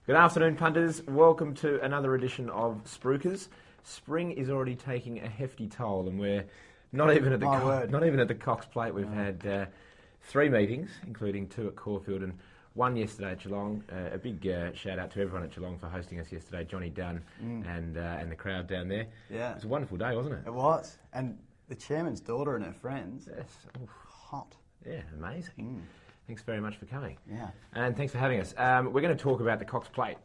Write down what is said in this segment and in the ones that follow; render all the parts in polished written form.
Good afternoon, punters. Welcome to another edition of Spruikers. Spring is already taking a hefty toll, and we're not even at the Cox Plate. We've had 3 meetings, including 2 at Caulfield and 1 yesterday at Geelong. A big shout out to everyone at Geelong for hosting us yesterday, Johnny Dunn and the crowd down there. Yeah, it was a wonderful day, wasn't it? It was, and the chairman's daughter and her friends. Yes, hot. Yeah, amazing. Thanks very much for coming. Yeah. And thanks for having us. We're going to talk about the Cox Plate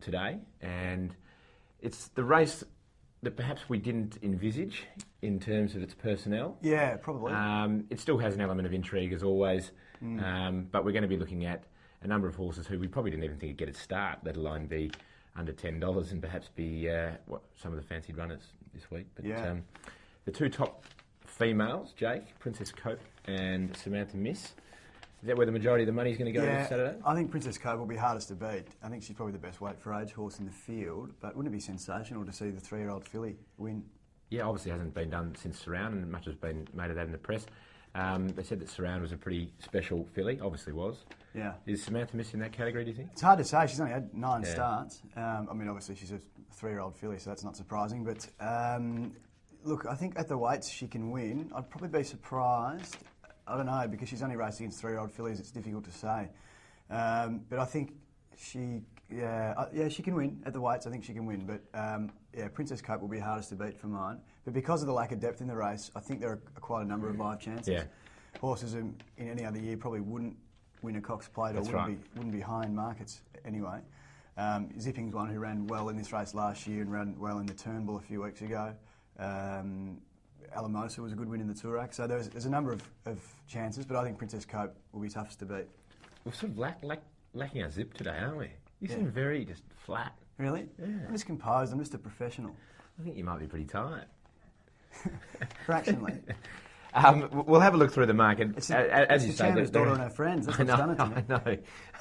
today, and it's the race that perhaps we didn't envisage in terms of its personnel. Yeah, probably. It still has an element of intrigue, as always, but we're going to be looking at a number of horses who we probably didn't even think would get a start, let alone be under $10 and perhaps be some of the fancied runners this week. But the 2 top females, Jake, Princess Cope and Samantha Miss. Is that where the majority of the money is going to go this Saturday? I think Princess Cope will be hardest to beat. I think she's probably the best weight for age horse in the field, but wouldn't it be sensational to see the 3-year-old filly win? Yeah, obviously hasn't been done since Surround, and much has been made of that in the press. They said that Surround was a pretty special filly, obviously was. Yeah. Is Samantha Miss in that category, do you think? It's hard to say. She's only had 9 starts. I mean, obviously she's a 3-year-old filly, so that's not surprising. But look, I think at the weights she can win. I'd probably be surprised. I don't know, because she's only raced against 3-year-old fillies. It's difficult to say. But I think she can win at the weights. I think she can win. But Princess Cope will be hardest to beat for mine. But because of the lack of depth in the race, I think there are quite a number of live chances. Yeah. Horses in any other year probably wouldn't win a Cox Plate or wouldn't be high in markets anyway. Zipping's one who ran well in this race last year and ran well in the Turnbull a few weeks ago. Alamosa was a good win in the Toorak. So there's a number of chances, but I think Princess Cope will be toughest to beat. We're sort of lacking our zip today, aren't we? You seem very just flat. Really? Yeah. I'm just composed. I'm just a professional. I think you might be pretty tired. Fractionally. We'll have a look through the market. As you say, there's daughter and her friends. That's what's done it to me. I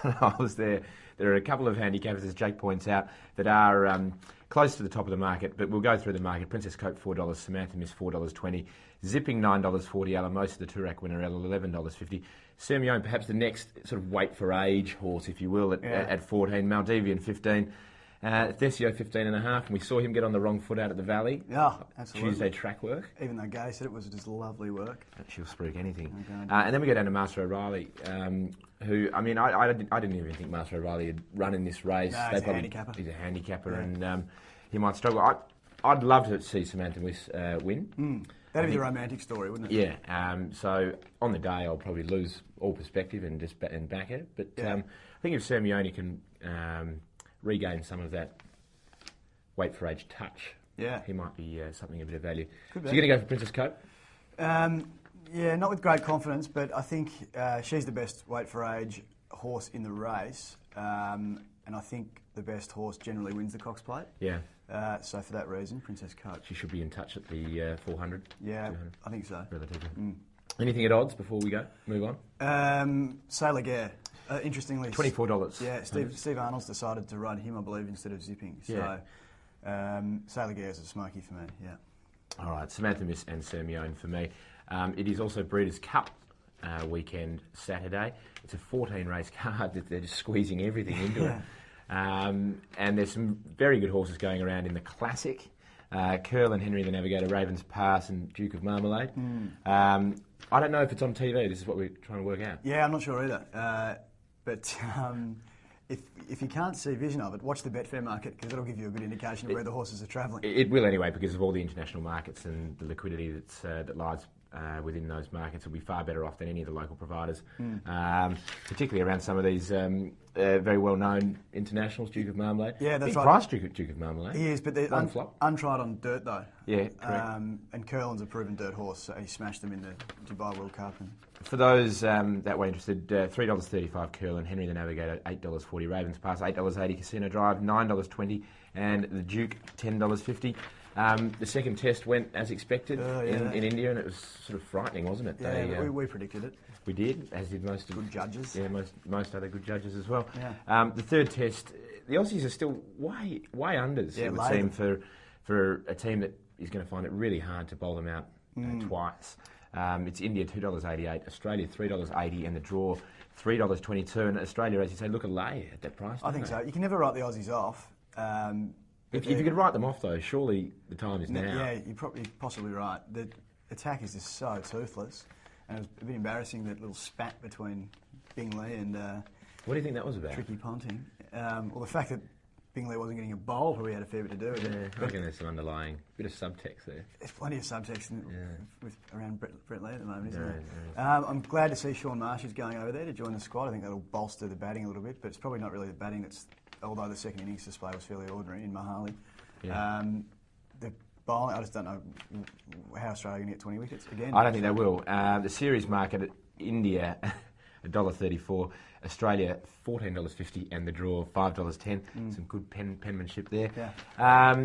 know. I was there. There are a couple of handicappers, as Jake points out, that are close to the top of the market, but we'll go through the market. Princess Cope, $4. Samantha Miss, $4.20. Zipping, $9.40. Alamosa, the Toorak winner, $11.50. Sermione, perhaps the next sort of weight for age horse, if you will, at 14. Maldivian, 15. Thesio, 15.5, and we saw him get on the wrong foot out at the Valley. Yeah, absolutely. Tuesday track work. Even though Gay said it was just lovely work. She'll spruik anything. Okay. And then we go down to Master O'Reilly, who, I mean, I didn't even think Master O'Reilly had run in this race. No, he's a handicapper. He's a handicapper, and he might struggle. I'd love to see Samantha Miss win. That'd be a romantic story, wouldn't it? Yeah. So on the day, I'll probably lose all perspective and just back it. But I think if Sermione can regain some of that weight for age touch, he might be something of a bit of value. So you're going to go for Princess Cope? Not with great confidence, but I think she's the best weight for age horse in the race, and I think the best horse generally wins the Cox Plate. Yeah. So for that reason, Princess Cope. She should be in touch at the 400. Yeah, 200. I think so. Relatively. Anything at odds before we move on? Sailor Gare. Interestingly, $24. Yeah, Steve Arnold's decided to run him, I believe, instead of Zipping. So Sailor Gare is a smoky for me. Yeah. All right, Samantha Miss and Sermione for me. It is also Breeders' Cup weekend Saturday. It's a 14-race card that they're just squeezing everything into it. And there's some very good horses going around in the Classic. Curl and Henry the Navigator, Ravens Pass and Duke of Marmalade. I don't know if it's on TV. This is what we're trying to work out. Yeah, I'm not sure either. But if you can't see vision of it, watch the Betfair market, because it'll give you a good indication of where the horses are travelling. It will anyway, because of all the international markets and the liquidity that lies within those markets. Will be far better off than any of the local providers, particularly around some of these very well-known internationals. Duke of Marmalade. Yeah, that's right. Price Duke of Marmalade. He is, but they're untried on dirt, though. Yeah, correct. And Curlin's a proven dirt horse, so he smashed them in the Dubai World Cup. For those that were interested, $3.35 Curlin, Henry the Navigator, $8.40, Ravens Pass, $8.80, Casino Drive, $9.20, and the Duke, $10.50. The second test went as expected in India, and it was sort of frightening, wasn't it? Yeah, we predicted it. We did, as did most good judges. Yeah, most other good judges as well. Yeah. The third test, the Aussies are still way unders. It would seem for a team that is going to find it really hard to bowl them out twice. It's India $2.88, Australia $3.80, and the draw $3.22. And Australia, as you say, look a lay at that price. I think so. You can never write the Aussies off. If you could write them off, though, surely the time is now. Yeah, you're probably possibly right. The attack is just so toothless, and it was a bit embarrassing, that little spat between Bingley and What do you think that was about? Tricky Ponting. Well, the fact that Bingley wasn't getting a bowl probably had a fair bit to do with it. I reckon there's some underlying bit of subtext there. There's plenty of subtext around Brett Lee at the moment, isn't there? I'm glad to see Sean Marsh is going over there to join the squad. I think that'll bolster the batting a little bit, but it's probably not really the batting that's... Although the second innings display was fairly ordinary in Mahali. Yeah. The bowling, I just don't know how Australia can get 20 wickets again. I don't think they will. The series market, India, $1.34, Australia, $14.50, and the draw, $5.10. Some good penmanship there. Yeah.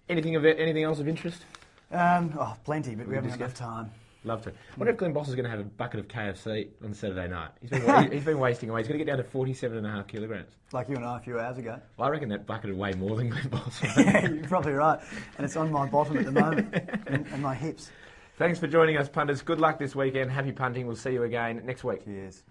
Anything else of interest? Plenty, but we haven't got enough time. Love to. I wonder if Glenn Boss is going to have a bucket of KFC on Saturday night. He's been wasting away. He's going to get down to 47.5 kilograms. Like you and I a few hours ago. Well, I reckon that bucket would weigh more than Glenn Boss. Yeah, you're probably right. And it's on my bottom at the moment and my hips. Thanks for joining us, punters. Good luck this weekend. Happy punting. We'll see you again next week. Cheers.